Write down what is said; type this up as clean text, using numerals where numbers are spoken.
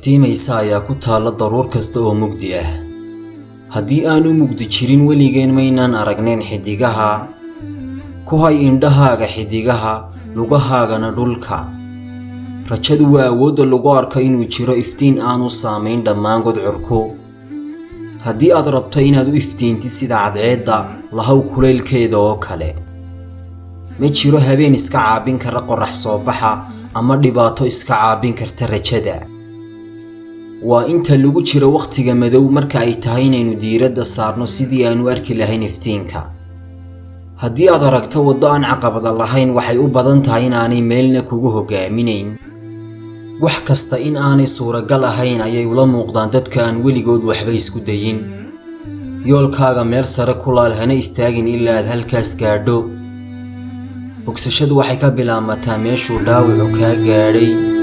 iftiimaysa ayaa ku taala daruur kasta oo mugdi ah. haddii aanu mugdi jirin weligeen maynaan aragnayn xidigaha. ku hay indhahaaga xidigaha, lugahaagana dhulka. rajadu waa awoodda lagu arko inuu jiro iftiin aanu saamayn dhammaan godcurku. haddii aad rabto inaad u iftiintid sida cadceedda, lahaw kulaylkeeda oo kale. ma jiro habeen iska caabin kara qorrax soo baxa ama dhibaato iska caabin karta rajada. waa inta lagu jiro waqtiga madow marka ay tahay inaynu diiradda saarno sidii aanu arki lahayn iftiinka. haddii aad aragto waddo aan caqabada lahayn, waxay u badan tahay inaanay meelna kugu hogaaminayn. wax kasta in aanay suuragal ahayn ayay ula muuqdaan dadka aan weligood waxba isku dayin. yoolkaaga meel sare ku laal, hana istaagin ilaa aad halkaas gaadho. bogsashadu waxay ka bilaabmataa meeshuu dhaawacu kaa gaadhay.